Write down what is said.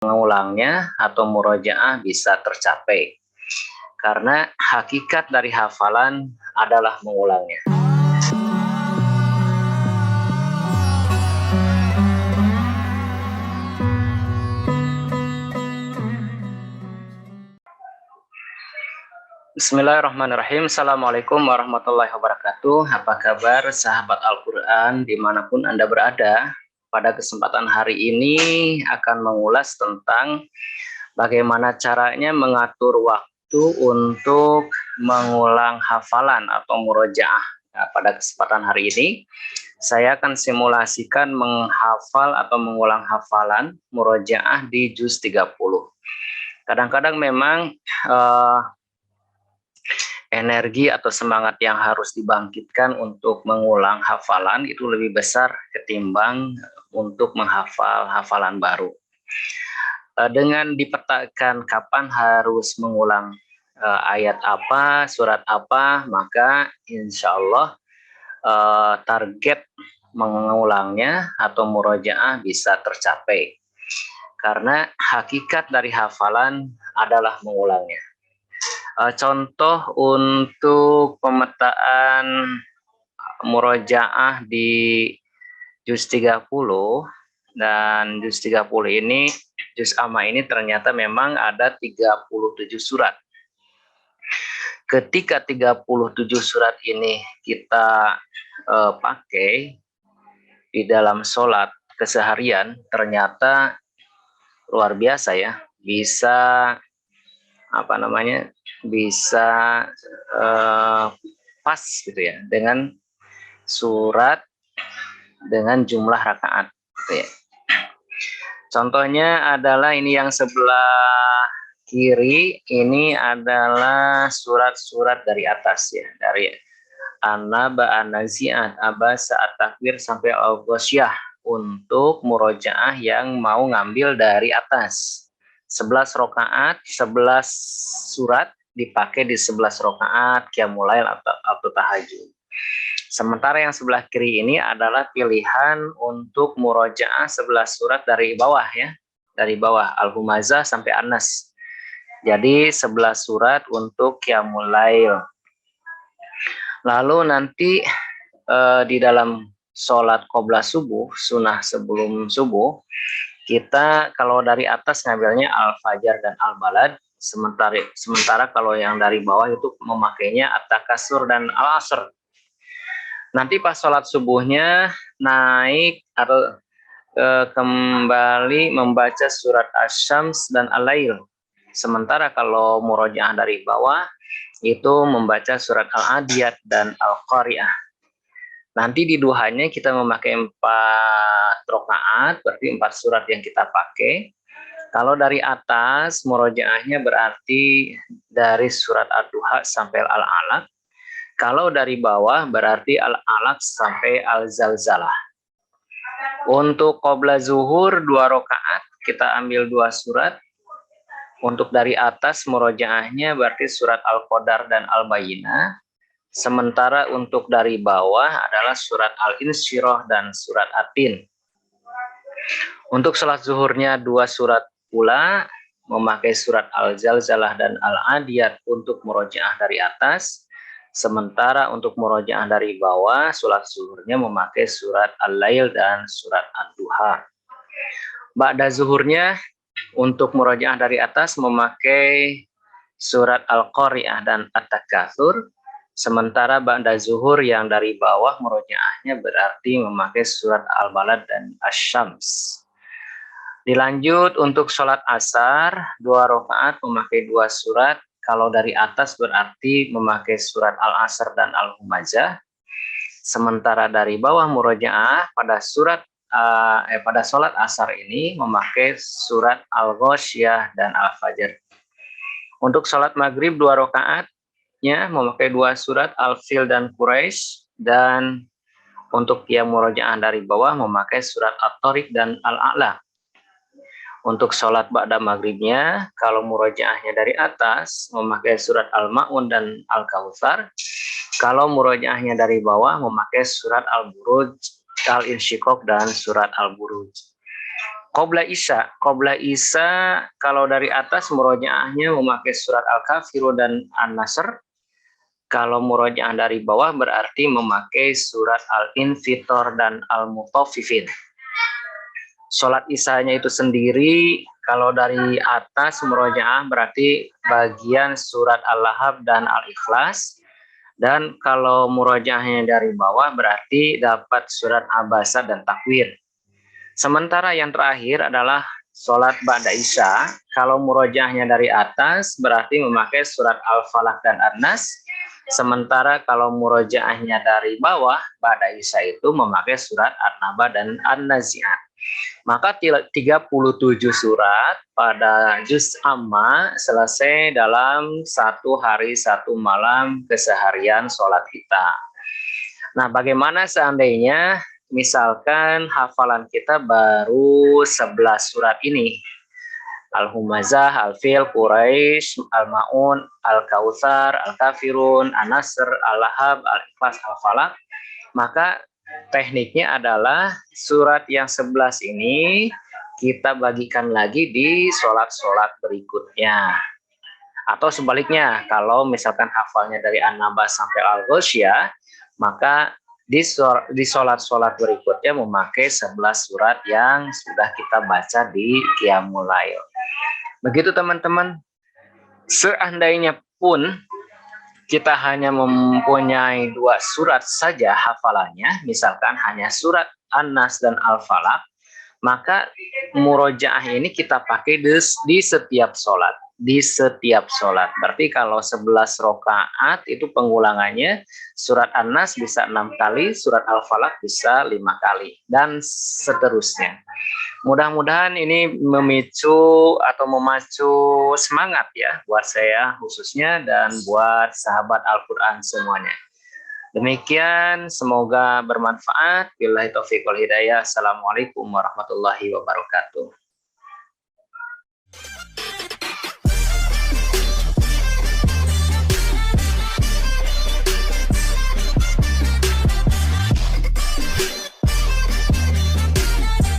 mengulangnya atau murojaah bisa tercapai. Karena hakikat dari hafalan adalah mengulangnya. Bismillahirrahmanirrahim. Assalamualaikum warahmatullahi wabarakatuh. Apa kabar sahabat Al-Quran dimanapun Anda berada? Pada kesempatan hari ini akan mengulas tentang bagaimana caranya mengatur waktu untuk mengulang hafalan atau murojaah. Nah, pada kesempatan hari ini saya akan simulasikan menghafal atau mengulang hafalan murojaah di juz 30. Kadang-kadang memang energi atau semangat yang harus dibangkitkan untuk mengulang hafalan itu lebih besar ketimbang untuk menghafal hafalan baru. Dengan dipetakan kapan harus mengulang ayat apa, surat apa, maka insya Allah target mengulangnya atau murojaah bisa tercapai. Karena hakikat dari hafalan adalah mengulangnya. Contoh untuk pemetaan murojaah di juz 30 dan juz 30 ini, juz amma ini ternyata memang ada 37 surat. Ketika 37 surat ini kita pakai di dalam sholat keseharian, ternyata luar biasa ya, bisa bisa pas gitu ya dengan surat dengan jumlah rakaat gitu ya. Contohnya adalah ini yang sebelah kiri, ini adalah surat-surat dari atas ya, dari An-Naba, An-Nazi'at, Abasa, At-Takwir sampai Al-Ghasyiyah untuk murojaah yang mau ngambil dari atas. 11 rakaat, 11 surat dipakai di 11 rakaat qiyamul lail atau tahajud. Sementara yang sebelah kiri ini adalah pilihan untuk murojaah 11 surat dari bawah ya. Dari bawah Al-Humazah sampai An-Nas. Jadi 11 surat untuk qiyamul lail. Lalu nanti di dalam sholat qobla subuh, sunnah sebelum subuh, kita kalau dari atas ngambilnya Al-Fajar dan Al-Balad, sementara kalau yang dari bawah itu memakainya At-Takasur dan Al-Asr. Nanti pas sholat subuhnya naik atau kembali membaca surat Asy-Syams dan Al-Lail. Sementara kalau murojaah dari bawah itu membaca surat Al-Adiyat dan Al-Qari'ah. Nanti di duhanya kita memakai 4 rakaat, berarti 4 surat yang kita pakai. Kalau dari atas murojaahnya berarti dari surat Ad-Duha sampai Al-Alaq. Kalau dari bawah berarti Al-Alaq sampai Al-Zalzalah. Untuk qobla zuhur 2 rakaat kita ambil 2 surat. Untuk dari atas murojaahnya berarti surat Al-Qadar dan Al-Bayyinah. Sementara untuk dari bawah adalah surat Al-Insyirah dan surat At-Tin. Untuk sholat zuhurnya 2 surat pula, memakai surat Al-Zalzalah dan Al-Adiyat untuk murojaah dari atas. Sementara untuk murojaah dari bawah, sholat zuhurnya memakai surat Al-Lail dan surat Ad-Duha. Ba'da zuhurnya untuk murojaah dari atas memakai surat Al-Qari'ah dan At-Takatsur. Sementara ba'da zuhur yang dari bawah murojaahnya berarti memakai surat Al-Balad dan Asy-Syams. Dilanjut untuk sholat asar 2 rakaat memakai 2 surat. Kalau dari atas berarti memakai surat Al-Asr dan Al-Humazah. Sementara dari bawah murojaah pada sholat asar ini memakai surat Al-Ghasyiyah dan Al-Fajr. Untuk sholat maghrib 2 rakaatnya memakai 2 surat Al-Fil dan Quraisy, dan untuk yang murojaah dari bawah memakai surat At-Tariq dan Al-A'la. Untuk sholat ba'da maghribnya, kalau murojaahnya dari atas memakai surat Al-Ma'un dan Al-Kautsar. Kalau murojaahnya dari bawah memakai surat Al-Buruj, Al-Insyiqaq dan surat Al-Buruj. Qobla Isya kalau dari atas murojaahnya memakai surat Al-Kafirun dan An-Nasr. Kalau murojaah dari bawah berarti memakai surat Al-Infitor dan Al-Mutaffifin. Sholat Isyanya itu sendiri kalau dari atas murojaah berarti bagian surat Al-Lahab dan Al-Ikhlas. Dan kalau murojaahnya dari bawah berarti dapat surat Abasa dan Takwir. Sementara yang terakhir adalah sholat Ba'da Isya. Kalau murojaahnya dari atas berarti memakai surat Al-Falaq dan An-Nas. Sementara kalau murojaahnya dari bawah, Ba'da Isya itu memakai surat An-Naba dan An-Nazi'at. Maka 37 surat pada juz amma selesai dalam 1 hari 1 malam keseharian sholat kita. Nah, bagaimana seandainya misalkan hafalan kita baru 11 surat ini? Al-Humazah, Al-Fil, Quraisy, Al-Ma'un, Al-Kautsar, Al-Kafirun, An-Nasr, Al-Lahab, Al-Ikhlas, Al-Falaq. Maka tekniknya adalah surat yang 11 ini kita bagikan lagi di sholat-sholat berikutnya. Atau sebaliknya, kalau misalkan hafalnya dari An-Naba sampai Al-Ghasyiyah, maka di sholat-sholat berikutnya memakai 11 surat yang sudah kita baca di Qiyamul Lail. Begitu teman-teman. Seandainya pun kita hanya mempunyai 2 surat saja hafalannya, misalkan hanya surat An-Nas dan Al-Falaq, maka murojaah ini kita pakai di setiap sholat. Di setiap sholat. Berarti kalau 11 rakaat itu pengulangannya surat An-Nas bisa 6 kali, surat Al-Falaq bisa 5 kali, dan seterusnya. Mudah-mudahan ini memicu atau memacu semangat ya buat saya khususnya dan buat sahabat Al-Quran semuanya. Demikian, semoga bermanfaat. Billahi taufiq wal hidayah. Assalamualaikum warahmatullahi wabarakatuh.